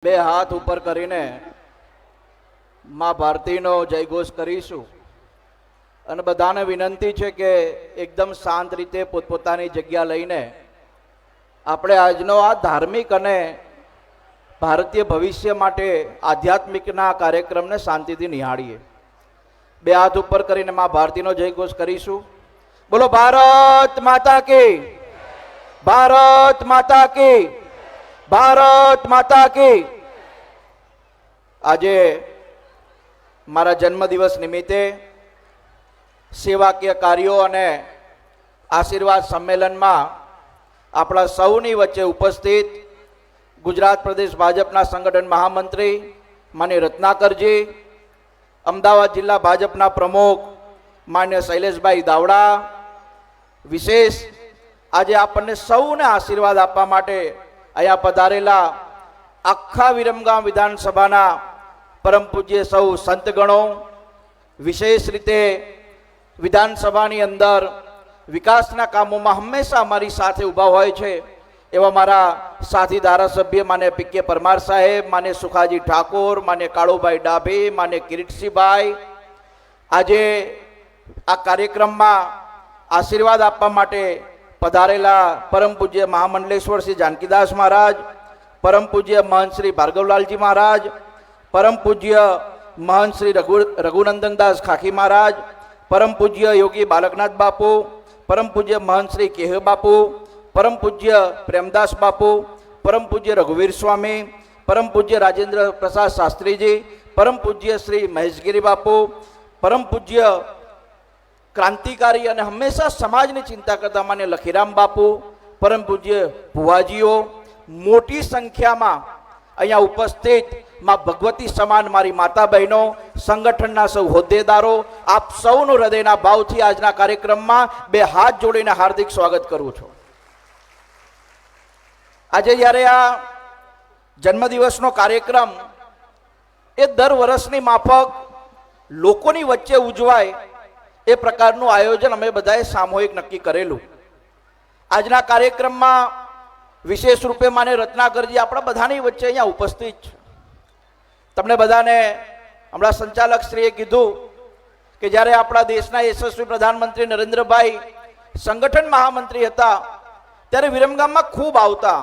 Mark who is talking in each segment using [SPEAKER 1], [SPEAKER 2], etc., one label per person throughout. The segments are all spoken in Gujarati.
[SPEAKER 1] બે હાથ ઉપર કરીને માં ભારતીનો જયઘોષ કરીશું અને બધાને વિનંતી છે કે એકદમ શાંત રીતે પોતપોતાની જગ્યા લઈને આપણે આજનો આ ધાર્મિક અને ભારતીય ભવિષ્ય માટે આધ્યાત્મિકના કાર્યક્રમને શાંતિથી નિહાળીએ। બે હાથ ઉપર કરીને માં ભારતીનો જયઘોષ કરીશું। બોલો ભારત માતા કી, ભારત માતા કી, ભારત માતા કી। આજે મારા જન્મદિવસ નિમિત્તે સેવાકીય કાર્યો અને આશીર્વાદ સંમેલનમાં આપણા સૌની વચ્ચે ઉપસ્થિત ગુજરાત પ્રદેશ ભાજપના સંગઠન મહામંત્રી માન્ય રત્નાકરજી, અમદાવાદ જિલ્લા ભાજપના પ્રમુખ માન્ય શૈલેષભાઈ દાવડા, વિશેષ આજે આપણને સૌને આશીર્વાદ આપવા માટે અહીંયા પધારેલા આખા વિરમગામ વિધાનસભાના પરમ પૂજ્ય સૌ સંતગણો, વિશેષ રીતે વિધાનસભાની અંદર વિકાસના કામોમાં હંમેશા અમારી સાથે ઊભા હોય છે એવા મારા સાથી ધારાસભ્ય માન્ય પીકે પરમાર સાહેબ, માન્ય સુખાજી ઠાકોર, માન્ય કાળુભાઈ ડાભી, માન્ય કિરીટસિંહભાઈ, આજે આ કાર્યક્રમમાં આશીર્વાદ આપવા માટે પધારેલા પરમ પૂજ્ય મહામંડલેશ્વર શ્રી જાનકીદાસ મહારાજ, પરમ પૂજ્ય મહંત શ્રી ભાર્ગવલાલજી મહારાજ, પરમ પૂજ્ય મહંત શ્રી રઘુનંદનદાસ ખાખી મહારાજ, પરમ પૂજ્ય યોગી બાલકનાથ બાપુ, પરમ પૂજ્ય મહંત શ્રી કેહ બાપુ, પરમ પૂજ્ય પ્રેમદાસ બાપુ, પરમ પૂજ્ય રઘુવીર સ્વામી, પરમ પૂજ્ય રાજેન્દ્ર પ્રસાદ શાસ્ત્રીજી, પરમ પૂજ્ય શ્રી મહેશગીરી બાપુ, પરમ પૂજ્ય ક્રાંતિકારી અને હંમેશા સમાજની ચિંતા કરતા માન્ય લખીરામ બાપુ, પરમ પૂજ્ય ભુવાજીઓ, મોટી સંખ્યામાં અહીંયા ઉપસ્થિત માં ભગવતી સમાન મારી માતા બહેનો, સંગઠનના સૌ હોદ્દેદારો, આપ સૌનું હૃદયના ભાવથી આજના કાર્યક્રમમાં બે હાથ જોડીને હાર્દિક સ્વાગત કરું છું। આજે જ્યારે આ જન્મદિવસનો કાર્યક્રમ એ દર વર્ષની માફક લોકોની વચ્ચે ઉજવાય એ પ્રકારનું આયોજન અમે બધાએ સામૂહિક નક્કી કરેલું। આજના કાર્યક્રમમાં વિશેષ રૂપે માને રત્નાકરજી આપણા બધાની વચ્ચે અહીંયા ઉપસ્થિત છે। તમને બધાને હમણાં સંચાલક શ્રીએ કીધું કે જ્યારે આપણા દેશના યશસ્વી પ્રધાનમંત્રી નરેન્દ્રભાઈ સંગઠન મહામંત્રી હતા ત્યારે વિરમગામમાં ખૂબ આવતા,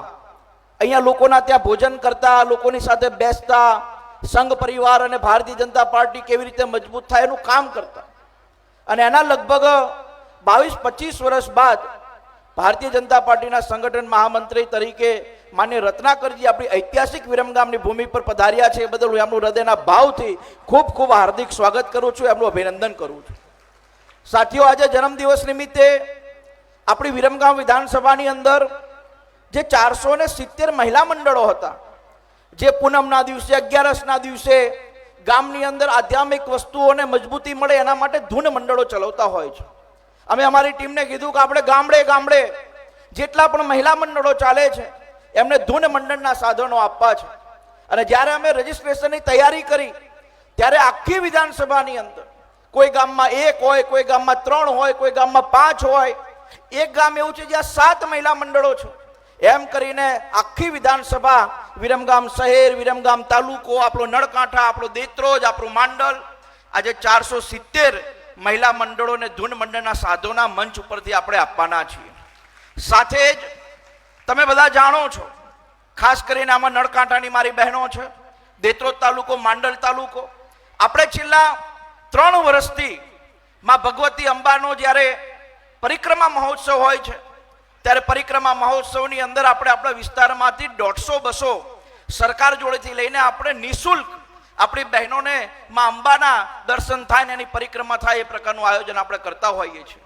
[SPEAKER 1] અહીંયા લોકોના ત્યાં ભોજન કરતા, લોકોની સાથે બેસતા, સંઘ પરિવાર અને ભારતીય જનતા પાર્ટી કેવી રીતે મજબૂત થાય એનું કામ કરતા। અને એના લગભગ 22-25 વર્ષ બાદ ભારતીય જનતા પાર્ટીના સંગઠન મહામંત્રી તરીકે માન્ય રત્નાકરજી આપણી ઐતિહાસિક વિરમગામની ભૂમિ પર પધાર્યા છે એ બદલ હું એમનું હૃદયના ભાવથી ખૂબ ખૂબ હાર્દિક સ્વાગત કરું છું, એમનું અભિનંદન કરું છું। સાથીઓ, આજે જન્મદિવસ નિમિત્તે આપણી વિરમગામ વિધાનસભાની અંદર જે 470 મહિલા મંડળો હતા, જે પૂનમના દિવસે, 11સના દિવસે ગામની અંદર આધ્યાત્મિક વસ્તુઓને મજબૂતી મળે એના માટે ધૂન મંડળો ચલાવતા હોય છે। અમે અમારી ટીમને કીધું કે આપણે ગામડે ગામડે જેટલા પણ મહિલા મંડળો ચાલે છે એમને ધૂન મંડળના સાધનો આપવા છે। અને જ્યારે અમે રજીસ્ટ્રેશનની તૈયારી કરી ત્યારે આખી વિધાનસભાની અંદર કોઈ ગામમાં 1 હોય, કોઈ ગામમાં 3 હોય, કોઈ ગામમાં 5 હોય, એક ગામ એવું છે જ્યાં 7 મહિલા મંડળો છે। એમ કરીને આખી વિધાનસભા, વિરમગામ શહેર, વિરમગામ તાલુકો, આપણો નળકાંઠા, આપણો દેત્રોજ, આપણું માંડલ, આજે 470 મહિલા મંડળોને ધૂન મંડળના સાધોના મંચ ઉપરથી આપણે આપવાના છીએ। સાથે જ તમે બધા જાણો છો, ખાસ કરીને આમાં નળકાંઠાની મારી બહેનો છે, દેત્રોજ તાલુકો, માંડલ તાલુકો, આપણે છેલ્લા 3 વર્ષથી માં ભગવતી અંબાનો જ્યારે પરિક્રમા મહોત્સવ હોય છે ત્યારે પરિક્રમા મહોત્સવની અંદર આપણે આપણા વિસ્તારમાંથી 150-200 સરકાર જોડેથી લઈને આપણે નિઃશુલ્ક આપણી બહેનોને માં અંબાના દર્શન થાય ને એની પરિક્રમા થાય એ પ્રકારનું આયોજન આપણે કરતા હોઈએ છીએ।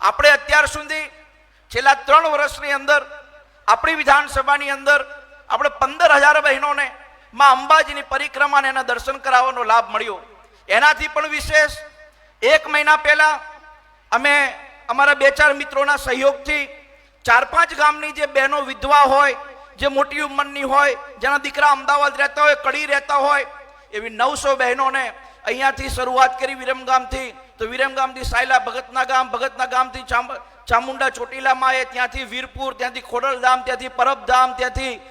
[SPEAKER 1] આપણે અત્યાર સુધી છેલ્લા 3 વર્ષની અંદર આપણી વિધાનસભાની અંદર આપણે 15,000 બહેનોને માં અંબાજીની પરિક્રમાને એના દર્શન કરાવવાનો લાભ મળ્યો। એનાથી પણ વિશેષ 1 મહિના પહેલા અમે અમારા 2-4 મિત્રોના સહયોગથી 4-5 ગામની જે બહેનો વિધવા હોય, જે મોટી ઉંમરની હોય, જેના દીકરા અમદાવાદ રહેતા હોય, કડી રહેતા હોય, એવી 900 બહેનોને અહીંયાથી શરૂઆત કરી વિરમગામથી। તો વિરમગામથી સાયલા ભગતના ગામથી ચામુંડા ચોટીલામાં, ત્યાંથી વીરપુર, ત્યાંથી ખોડલધામ, ત્યાંથી પરબધામ, ત્યાંથી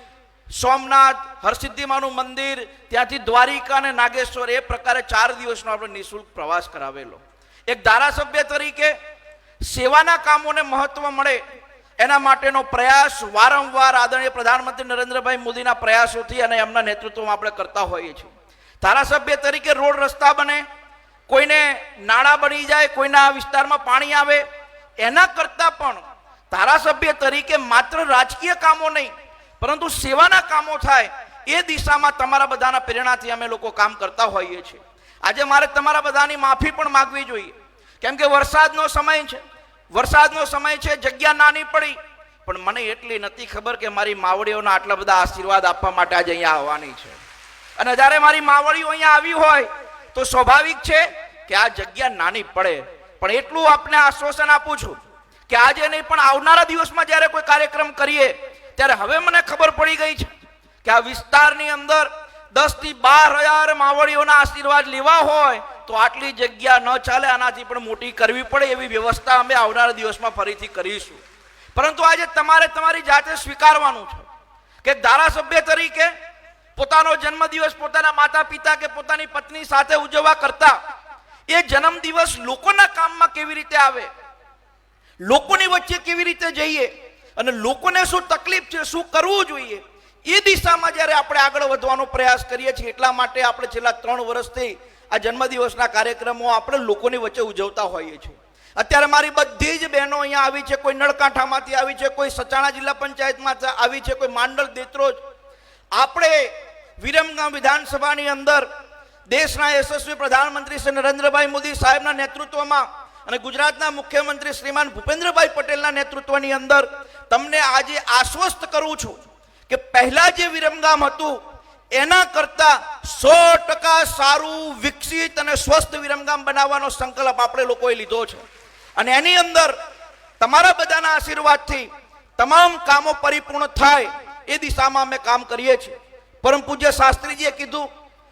[SPEAKER 1] સોમનાથ, હરસિદ્ધિમાનું મંદિર, ત્યાંથી દ્વારિકા અને નાગેશ્વર, એ પ્રકારે 4 દિવસનો આપણે નિઃશુલ્ક પ્રવાસ કરાવેલો. એક ધારાસભ્ય તરીકે સેવાના કામોને મહત્વ મળે એના માટેનો પ્રયાસ વારંવાર આદરણીય પ્રધાનમંત્રી નરેન્દ્રભાઈ મોદીના પ્રયાસોથી અને એમના નેતૃત્વમાં આપણે કરતા હોઈએ છીએ. ધારાસભ્ય તરીકે રોડ રસ્તા બને, કોઈને નાળા બની જાય, કોઈના વિસ્તારમાં પાણી આવે, એના કરતાં પણ ધારાસભ્ય તરીકે માત્ર રાજકીય કામો નહીં પરંતુ સેવાના કામો થાય એ દિશામાં તમારા બધાના પ્રેરણાથી અમે લોકો કામ કરતા હોઈએ છીએ. આજે મારે તમારા બધાની માફી પણ માગવી જોઈએ, કેમ કે વરસાદનો સમય છે. વરસાદનો સમય છે, જગ્યા નાની પડી, પણ મને એટલી નથી ખબર કે મારી માવડીઓના આટલા બધા આશીર્વાદ આપવા માટે આજે અહીંયા આવવાની છે. અને જ્યારે મારી માવડીઓ અહીંયા આવી હોય તો સ્વાભાવિક છે કે આ જગ્યા નાની પડે, પણ એટલું આપને આશ્વાસન આપું છું કે આજે નહીં પણ આવનારા દિવસમાં જ્યારે કોઈ કાર્યક્રમ કરીએ ત્યારે હવે મને ખબર પડી ગઈ છે કે આ વિસ્તારની અંદર 10 થી 12,000 માવડીઓના આશીર્વાદ લેવા હોય તો આટલી જગ્યા ન ચાલે, આનાથી પણ મોટી કરવી પડે. એવી વ્યવસ્થા અમે આવનારા દિવસમાં ફરીથી કરીશું. પરંતુ આજે તમારે તમારી જાતે સ્વીકારવાનું છે કે ધારાસભ્ય તરીકે પોતાનો જન્મદિવસ પોતાના માતા પિતા કે પોતાની પત્ની સાથે ઉજવવા કરતા એ જન્મદિવસ લોકોના કામમાં કેવી રીતે આવે, લોકોની વચ્ચે કેવી રીતે જઈએ અને લોકોને શું તકલીફ છે, શું કરવું જોઈએ, એ દિશામાં જ્યારે આપણે આગળ વધવાનો પ્રયાસ કરીએ છીએ. એટલા માટે આપણે છેલ્લા 3 વર્ષથી આ જન્મદિવસના કાર્યક્રમો આપણે લોકોની વચ્ચે ઉજવતા હોઈએ છીએ. અત્યારે મારી બધી જ બહેનો અહીંયા આવી છે, કોઈ નળકાંઠામાંથી આવી છે, કોઈ સચાણા જિલ્લા પંચાયતમાંથી આવી છે, કોઈ માંડલ દેત્રોજ. આપણે વિરમગામ વિધાનસભાની અંદર દેશના યશસ્વી પ્રધાનમંત્રી શ્રી નરેન્દ્રભાઈ મોદી સાહેબના નેતૃત્વમાં અને ગુજરાતના મુખ્યમંત્રી શ્રીમાન ભૂપેન્દ્રભાઈ પટેલના નેતૃત્વની અંદર તમને આજે આશ્વસ્ત કરું છું કે પહેલા જે વિરમગામ હતું એના કરતા 100% સારું, વિકસિત અને સ્વસ્થ વિરમગામ બનાવવાનો સંકલ્પ આપણે લોકોએ લીધો છે. અને એની અંદર તમારા બધાના આશીર્વાદથી તમામ કામો પરિપૂર્ણ થાય એ દિશામાં અમે કામ કરીએ છીએ. પરમ પૂજ્ય શાસ્ત્રીજીએ કીધું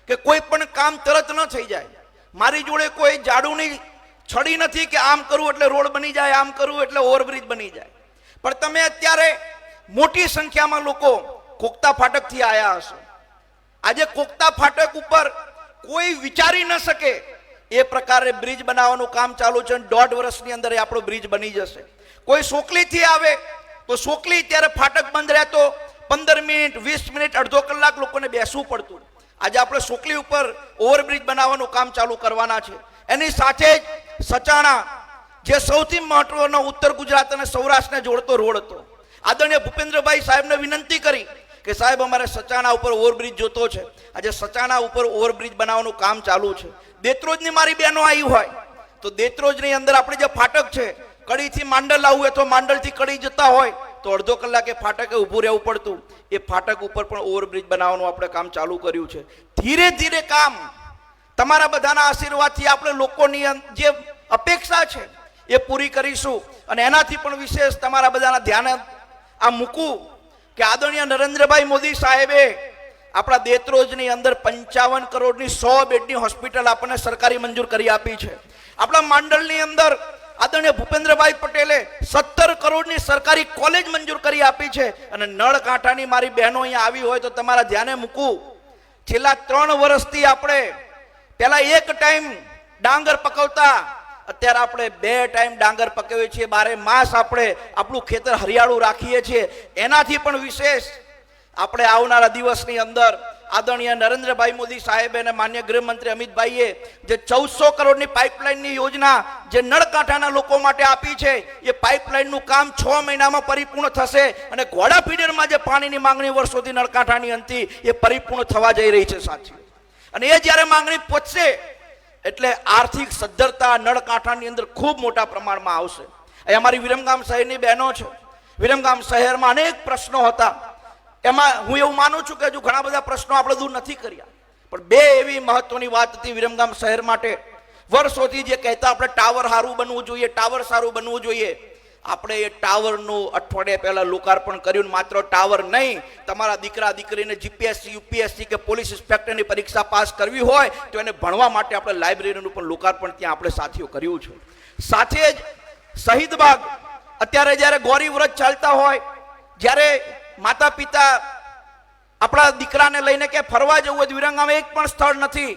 [SPEAKER 1] કે કોઈ પણ કામ તરત ન થઈ જાય. મારી જોડે કોઈ જાડુની છડી નથી કે આમ કરવું એટલે રોડ બની જાય, આમ કરવું એટલે ઓવરબ્રિજ બની જાય. પણ તમે અત્યારે મોટી સંખ્યામાં લોકો કોકતા ફાટકથી આવ્યા હશો. આજે કોકતા ફાટક ઉપર કોઈ વિચારી ન શકે એ પ્રકારે બ્રિજ બનાવવાનું કામ ચાલુ છે. 1.5 વર્ષની અંદર આપણો બ્રિજ બની જશે. કોઈ સોકલીથી આવે તો સોકલી ત્યારે ફાટક બંધ રહેતો 15 મિનિટ, 20 મિનિટ, અડધો કલાક લોકોને બેસવું પડતું. આજે આપણે સોકલી ઉપર ઓવરબ્રિજ બનાવવાનું કામ ચાલુ કરવાના છે. એની સાથે જ સચાણા, જે સૌથી મહત્વનો ઉત્તર ગુજરાત અને સૌરાષ્ટ્રને જોડતો રોડ હતો, આદરણીય ભૂપેન્દ્રભાઈ સાહેબને વિનંતી કરી કે સાહેબ અમારે સચાણા ઉપર ઓવરબ્રિજ જોતો છે. આજે સચાણા ઉપર ઓવરબ્રિજ બનાવવાનું કામ ચાલુ છે. દેત્રોજની મારી બહેનો આવી હોય તો દેત્રોજની અંદર આપણે જે ફાટક છે, કડીથી માંડલ આવવું હોય તો માંડલથી કડી જતા હોય તો અડધો કલાકે ફાટકે ઊભું રહેવું પડતું. એ ફાટક ઉપર પણ ઓવરબ્રિજ બનાવવાનું આપણે કામ ચાલુ કર્યું છે. ધીરે ધીરે કામ તમારા બધાના આશીર્વાદથી આપણે લોકોની જે અપેક્ષા છે એ પૂરી કરીશું. અને એનાથી પણ વિશેષ તમારા બધાના ધ્યાને આ મૂકું કે આદરણીય નરેન્દ્રભાઈ મોદી સાહેબે આપણા દેત્રોજની અંદર 55 કરોડની 100 બેડની હોસ્પિટલ આપણને સરકારી મંજૂર કરી આપી છે. આપણા માંડલની અંદર આદરણીય ભૂપેન્દ્રભાઈ પટેલે 17 કરોડની સરકારી કોલેજ મંજૂર કરી આપી છે. અને નળકાંઠાની મારી બહેનો અહીંયા આવી હોય તો તમારા ધ્યાને મૂકું, છેલ્લા 3 વર્ષથી આપણે પહેલા એક ટાઈમ ડાંગર પકવતા, અત્યારે આપણે 2 ટાઈમ ડાંગર પકવીએ છીએ. 12 માસ આપણે આપણું ખેતર હરિયાળું રાખીએ છીએ. એનાથી પણ વિશેષ આપણે આવનારા દિવસની અંદર આદરણીય નરેન્દ્રભાઈ મોદી સાહેબ અને માન્ય ગૃહમંત્રી અમિતભાઈએ જે 1400 કરોડની પાઇપલાઇનની યોજના જે નળકાંઠાના લોકો માટે આપી છે, એ પાઇપલાઇનનું કામ 6 મહિનામાં પરિપૂર્ણ થશે. અને ઘોડા ફીડરમાં જે પાણીની માંગણી વર્ષોથી નળકાંઠાની હતી એ પરિપૂર્ણ થવા જઈ રહી છે સાથીઓ. અને એ જ્યારે માંગણી પહોંચશે એટલે આર્થિક સદ્ધરતા નળકાંઠાની અંદર ખૂબ મોટા પ્રમાણમાં આવશે. એ અમારી વિરમગામ શહેરની બહેનો છે. વિરમગામ શહેરમાં અનેક પ્રશ્નો હતા. એમાં હું એવું માનું છું કે હજુ ઘણા બધા પ્રશ્નો આપણે દૂર નથી કર્યા, પણ 2 એવી મહત્વની વાત હતી વિરમગામ શહેર માટે. વર્ષોથી જે કહેતા આપણે ટાવર સારું બનવું જોઈએ, ટાવર સારું બનવું જોઈએ, આપણે એ ટાવરનું અઠવાડિયા પહેલા લોકાર્પણ કર્યું. માત્ર ટાવર નહીં, તમારા દીકરા દીકરીને જીપીએસસી, યુપીએસસી કે પોલીસ ઇન્સ્પેક્ટરની પરીક્ષા પાસ કરવી હોય તો એને ભણવા માટે આપણે લાઇબ્રેરીનું પણ લોકાર્પણ ત્યાં આપણે સાથીઓ કર્યું છે. સાથે જ શહીદ બાગ, અત્યારે જ્યારે ગૌરી વ્રત ચાલતા હોય, જ્યારે માતા પિતા આપણા દીકરાને લઈને કે ફરવા જવું હોય તો વિરમગામમાં એક પણ સ્થળ નથી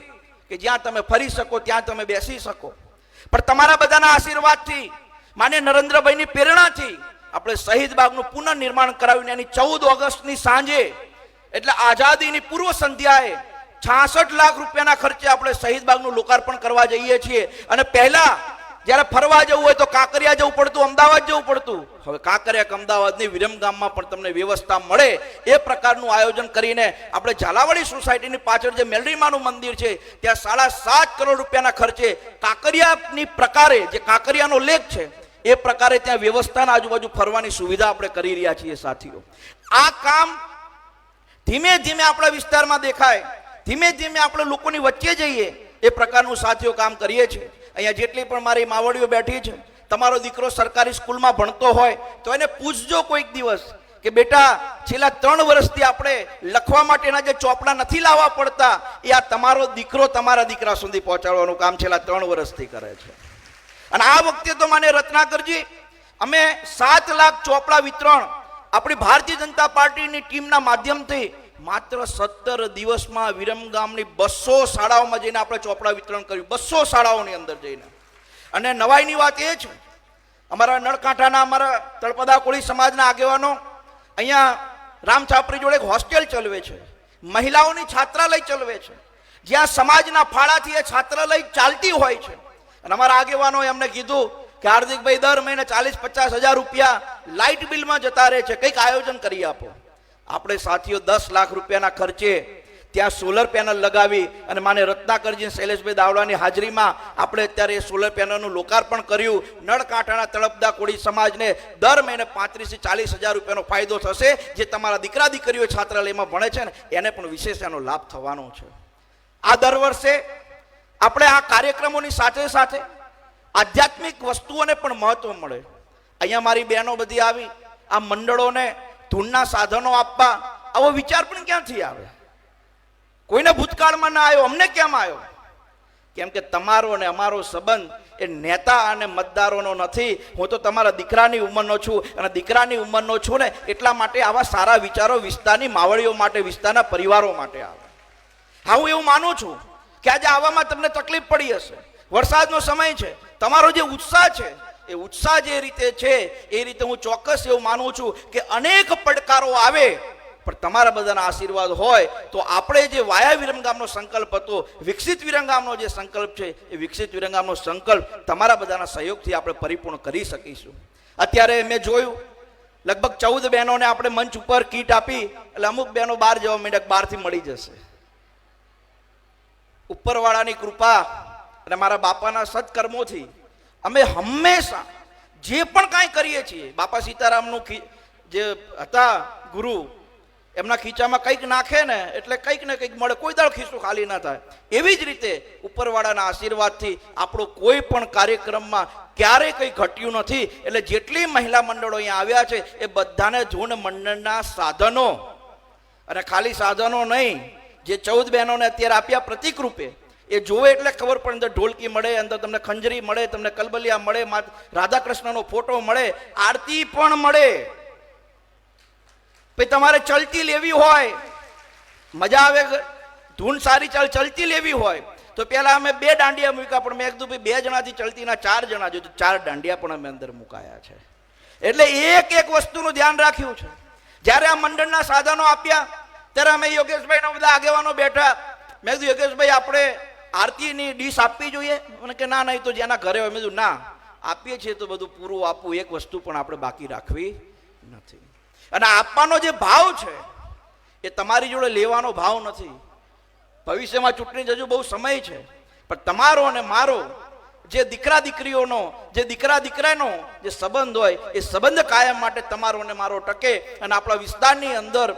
[SPEAKER 1] કે જ્યાં તમે ફરી શકો, ત્યાં તમે બેસી શકો. પણ તમારા બધાના આશીર્વાદથી, માન્ય નરેન્દ્રભાઈની પ્રેરણાથી આપણે શહીદ બાગનું પુનઃનિર્માણ કરાવીને એની 14 ઓગસ્ટની સાંજે એટલે આઝાદીની પૂર્વ સંધ્યાએ 66 લાખ રૂપિયાના ખર્ચે આપણે શહીદ બાગનું લોકાર્પણ કરવા જઈએ છીએ. અને પહેલા જ્યારે ફરવા જવું હોય તો કાંકરિયા જવું પડતું, અમદાવાદ જવું પડતું. હવે કાંકરિયા કે અમદાવાદની વિરમગામમાં પણ તમને વ્યવસ્થા મળે એ પ્રકારનું આયોજન કરીને આપણે ઝાલાવાડી સોસાયટીની પાછળ જે મેલડીમાનું મંદિર છે ત્યાં 7.5 કરોડ રૂપિયાના ખર્ચે કાંકરિયાની પ્રકારે, જે કાંકરિયાનો લેક છે એ પ્રકારે ત્યાં વ્યવસ્થાના આજુબાજુ ફરવાની સુવિધા આપણે કરી રહ્યા છીએ. સાથીઓ, આ કામ ધીમે ધીમે આપણા વિસ્તારમાં દેખાય, ધીમે ધીમે આપણે લોકોની વચ્ચે જઈએ એ પ્રકારનું સાથીઓ કામ કરીએ છીએ. અહીંયા જેટલી પણ મારી માવડીઓ બેઠી છે, તમારો દીકરો સરકારી સ્કૂલમાં ભણતો હોય તો એને પૂછજો કોઈક દિવસ કે બેટા છેલ્લા 3 વર્ષથી આપણે લખવા માટેના જે ચોપડા નથી લાવવા પડતા એ આ તમારો દીકરો તમારા દીકરા સુધી પહોંચાડવાનું કામ છેલ્લા 3 વર્ષથી કરે છે. અને આ વખતે તો માને રત્નાકરજી અમે 7 લાખ ચોપડા વિતરણ આપણી ભારતીય જનતા પાર્ટીની ટીમના માધ્યમથી માત્ર 17 દિવસમાં વિરમગામની 200 શાળાઓમાં જઈને આપણે ચોપડા વિતરણ કર્યું, 200 શાળાઓની અંદર જઈને. અને નવાઈની વાત એ છે, અમારા નળકાંઠાના અમારા તળપદા કોળી સમાજના આગેવાનો અહીંયા રામછાપરી જોડે એક હોસ્ટેલ ચલાવે છે, મહિલાઓની છાત્રાલય ચલાવે છે, જ્યાં સમાજના ફાળાથી એ છાત્રાલય ચાલતી હોય છે. અને અમારા આગેવાનોએ અમને કીધું કે હાર્દિકભાઈ દર મહિને 40-50 હજાર રૂપિયા લાઇટ બિલમાં જતા રહે છે, કંઈક આયોજન કરી આપો. આપણે સાથીઓ 10 લાખ રૂપિયાના ખર્ચે ત્યાં સોલર પેનલ લગાવી અને માને રત્નાકરજી શૈલેષભાઈ દાવડાની હાજરીમાં આપણે અત્યારે સોલર પેનલનું લોકાર્પણ કર્યું. નળકાંઠાના તળપદા કોળી સમાજને દર મહિને 35-40 હજાર રૂપિયાનો ફાયદો થશે. જે તમારા દીકરા દીકરીઓ છાત્રાલયમાં ભણે છે ને એને પણ વિશેષ એનો લાભ થવાનો છે. આ દર વર્ષે આપણે આ કાર્યક્રમોની સાથે સાથે આધ્યાત્મિક વસ્તુઓને પણ મહત્વ મળે. અહીંયા મારી બહેનો બધી આવી, આ મંડળોને ધૂનના સાધનો આપવા, આવો વિચાર પણ ક્યાંથી આવે? કોઈને ભૂતકાળમાં ના આવ્યો, અમને કેમ આવ્યો? કેમ કે તમારો અને અમારો સંબંધ એ નેતા અને મતદારોનો નથી. હું તો તમારા દીકરાની ઉંમરનો છું અને દીકરાની ઉંમરનો છું ને એટલા માટે આવા સારા વિચારો વિસ્તારની માવડીઓ માટે, વિસ્તારના પરિવારો માટે આવે. હા, હું એવું માનું છું કે આજે આવવામાં તમને તકલીફ પડી હશે, વરસાદનો સમય છે, તમારો જે ઉત્સાહ છે એ ઉત્સાહ જે રીતે છે એ રીતે હું ચોક્કસ એવું માનું છું કે અનેક પડકારો આવે પણ તમારા બધાના આશીર્વાદ હોય તો આપણે જે વાયા વિરમગામનો સંકલ્પ હતો, વિકસિત વિરમગામનો જે સંકલ્પ છે એ વિકસિત વિરમગામનો સંકલ્પ તમારા બધાના સહયોગથી આપણે પરિપૂર્ણ કરી શકીશું. અત્યારે મેં જોયું લગભગ 14 બહેનોને આપણે મંચ ઉપર કીટ આપી એટલે અમુક બહેનો બહાર જવા માંડ્યા, બહારથી મળી જશે. ઉપરવાળાની કૃપા અને મારા બાપાના સત્કર્મોથી અમે હંમેશા જે પણ કાંઈ કરીએ છીએ, બાપા સીતારામનું જે હતા ગુરુ, એમના ખીચામાં કંઈક નાખે ને એટલે કંઈક ને કંઈક મળે, કોઈ દાળ ખીચું ખાલી ના થાય. એવી જ રીતે ઉપરવાળાના આશીર્વાદથી આપણો કોઈ પણ કાર્યક્રમમાં ક્યારેય કંઈ ઘટ્યું નથી. એટલે જેટલી મહિલા મંડળો અહીંયા આવ્યા છે એ બધાને ધૂન મંડળના સાધનો, અને ખાલી સાધનો નહીં, જે 14 બહેનોને અત્યારે આપ્યા પ્રતિક રૂપે, એ જોવે એટલે ખબર પડે. અંદર ઢોલકી મળે, અંદર તમને ખંજરી મળે, તમને કલબલિયા મળે, રાધાકૃષ્ણનો ફોટો મળે, આરતી પણ મળે. ભાઈ તમારે ચલતી લેવી હોય, મજા આવે, ધૂન સારી ચલતી લેવી હોય તો પહેલા અમે 2 દાંડિયા મૂક્યા, પણ મેં કીધું ભાઈ 2 જણાથી ચલતીના 4 જણા જો, 4 દાંડિયા પણ અમે અંદર મુકાયા છે. એટલે એક વસ્તુનું ધ્યાન રાખ્યું છે. જ્યારે આ મંડળના સાધનો આપ્યા ત્યારે અમે યોગેશભાઈના બધા આગેવાનો બેઠા. મેં કીધું યોગેશભાઈ આપણે આરતીની ડીશ આપવી જોઈએ? મને કે ના નહીં, તો જેના ઘરે હોય. મેં કીધું ના, આપીએ છીએ તો બધું પૂરું આપવું, એક વસ્તુ પણ આપણે બાકી રાખવી નથી. અને આપવાનો જે ભાવ છે એ તમારી જોડે લેવાનો ભાવ નથી. ભવિષ્યમાં ચૂંટણી હજુ બહુ સમય છે, પણ તમારો અને મારો જે દીકરા દીકરીઓનો, જે દીકરા દીકરાનો જે સંબંધ હોય એ સંબંધ કાયમ માટે તમારો અને મારો ટકે. અને આપણા વિસ્તારની અંદર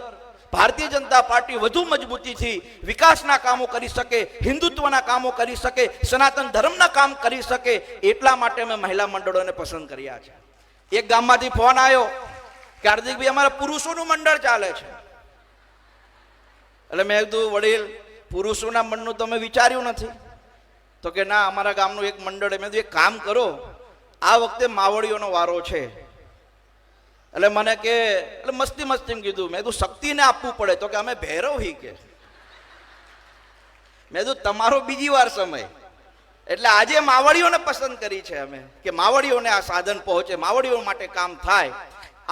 [SPEAKER 1] ભારતીય જનતા પાર્ટી વધુ મજબૂતીથી વિકાસના કામો કરી શકે, હિન્દુત્વના કામો કરી શકે, સનાતન ધર્મના કામ કરી શકે, એટલા માટે અમે મહિલા મંડળોને પસંદ કર્યા છે. એક ગામમાંથી ફોન આવ્યો કે હાર્દિકભાઈ અમારા પુરુષોનું મંડળ ચાલે છે. એટલે મેં કીધું વડીલ, પુરુષોના મંડળનું તમે વિચાર્યું નથી? તો કે ના, અમારા ગામનું એક મંડળ. મેં કીધું એક કામ કરો, આ વખતે માવડીઓનો વારો છે, એટલે મને કે એટલે મસ્તી કીધું, મેં કીધું શક્તિને આપવું પડે, તો કે અમે ભૈરવ હી કે. મેં કીધું તમારો બીજી વાર સમય. એટલે આજે માવડીઓને પસંદ કરી છે અમે કે માવડીઓને આ સાધન પહોંચે, માવડીઓ માટે કામ થાય.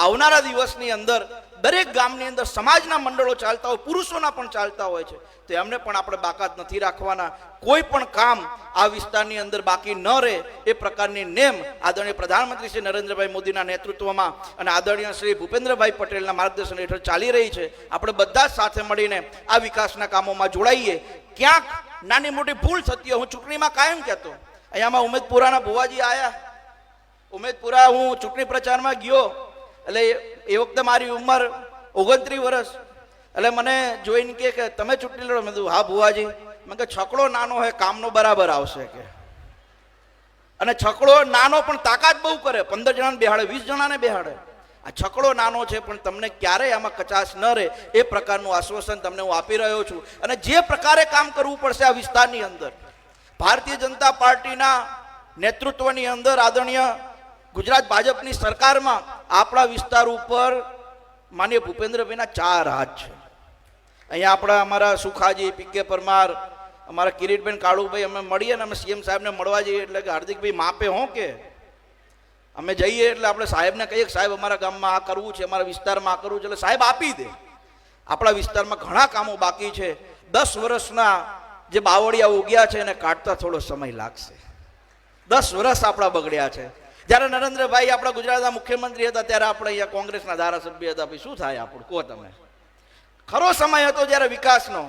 [SPEAKER 1] આવનારા દિવસની અંદર દરેક ગામની અંદર સમાજના મંડળો ચાલતા હોય, પુરુષોના પણ ચાલતા હોય છે, તો એમને પણ આપણે બાકાત નથી રાખવાના. કોઈ પણ કામ આ વિસ્તારની અંદર બાકી ન રહે એ પ્રકારની નેમ આદરણીય પ્રધાનમંત્રી શ્રી નરેન્દ્રભાઈ મોદીના નેતૃત્વમાં અને આદરણીય શ્રી ભૂપેન્દ્રભાઈ પટેલના માર્ગદર્શન હેઠળ ચાલી રહી છે. આપણે બધા જ સાથે મળીને આ વિકાસના કામોમાં જોડાઈએ. ક્યાંક નાની મોટી ભૂલ થતી હોય, હું ચૂંટણીમાં કાયમ કહેતો, અહીંયામાં ઉમેદપુરાના ભુવાજી આવ્યા, ઉમેદપુરા હું ચૂંટણી પ્રચારમાં ગયો, એટલે એ વખતે મારી ઉંમર 29 વર્ષ. એટલે મને જોઈને કે તમે ચૂંટણી લડો? મેં કીધું હા ભુવાજી. મેં કે છકડો નાનો હોય, કામનો બરાબર આવશે કે. અને છકડો નાનો પણ તાકાત બહુ કરે, 15 જણાને બેહાડે, 20 જણાને બેહાડે. આ છકડો નાનો છે પણ તમને ક્યારેય આમાં કચાશ ન રહે એ પ્રકારનું આશ્વાસન તમને હું આપી રહ્યો છું. અને જે પ્રકારે કામ કરવું પડશે આ વિસ્તારની અંદર, ભારતીય જનતા પાર્ટીના નેતૃત્વની અંદર આદરણીય ગુજરાત ભાજપની સરકારમાં આપણા વિસ્તાર ઉપર માનીય ભૂપેન્દ્રભાઈના 4 હાથ છે. અહીંયા આપણા અમારા સુખાજી, પીકે પરમાર, અમારા કિરીટબેન કાળુભાઈ, અમે મળીએ ને અમે સીએમ સાહેબને મળવા જઈએ એટલે કે હાર્દિકભાઈ માપે હો કે અમે જઈએ એટલે આપણે સાહેબને કહીએ કે સાહેબ અમારા ગામમાં આ કરવું છે, અમારા વિસ્તારમાં આ કરવું છે, એટલે સાહેબ આપી દે. આપણા વિસ્તારમાં ઘણા કામો બાકી છે. 10 વર્ષના જે બાવળિયા ઉગ્યા છે એને કાઢતા થોડો સમય લાગશે. 10 વર્ષ આપણા બગડ્યા છે. જ્યારે નરેન્દ્રભાઈ આપણા ગુજરાતના મુખ્યમંત્રી હતા ત્યારે આપણે અહીંયા કોંગ્રેસના ધારાસભ્ય હતા. ભાઈ શું થાય આપણું કહો તમે? ખરો સમય હતો જ્યારે વિકાસનો,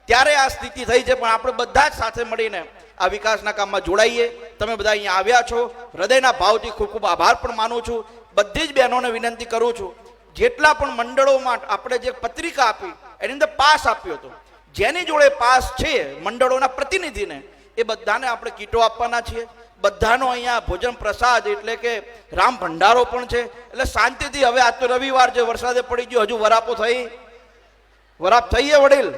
[SPEAKER 1] ત્યારે આ સ્થિતિ થઈ છે. પણ આપણે બધા જ સાથે મળીને આ વિકાસના કામમાં જોડાઈએ. તમે બધા અહીંયા આવ્યા છો, હૃદયના ભાવથી ખૂબ ખૂબ આભાર પણ માનું છું. બધી જ બહેનોને વિનંતી કરું છું, જેટલા પણ મંડળોમાં આપણે જે પત્રિકા આપી એની અંદર પાસ આપ્યો હતો, જેની જોડે પાસ છે મંડળોના પ્રતિનિધિને, એ બધાને આપણે કીટો આપવાના છીએ. બધાનો અહીંયા ભોજન પ્રસાદ એટલે કે રામ ભંડારો પણ છે. એટલે શાંતિથી, હવે આજ તો રવિવાર છે, વરસાદે પડી ગયો, હજુ વરાપો થઈ? વરાપ થઈ છે વડીલ?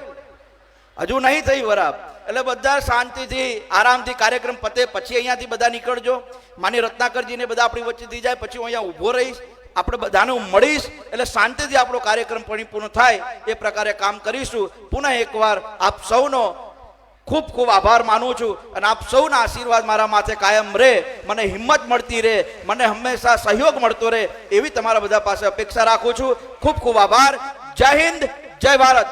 [SPEAKER 1] હજુ નહીં થઈ વરાપ. એટલે બધા શાંતિથી આરામથી કાર્યક્રમ પતે પછી અહીંયાથી બધા નીકળજો. માની રત્નાકરજીને બધા આપણી વચ્ચેથી જાય પછી હું અહીંયા ઊભો રહીશ, આપણે બધાને હું મળીશ, એટલે શાંતિથી આપણો કાર્યક્રમ પરિપૂર્ણ થાય એ પ્રકારે કામ કરીશું. પુનઃ એકવાર આપ સૌનો ખૂબ ખૂબ આભાર માનું છું અને આપ સૌના આશીર્વાદ મારા માથે કાયમ રહે, મને હિંમત મળતી રહે, મને હંમેશા સહયોગ મળતો રહે એવી તમારા બધા પાસે અપેક્ષા રાખું છું. ખૂબ ખૂબ આભાર. જય હિન્દ, જય ભારત.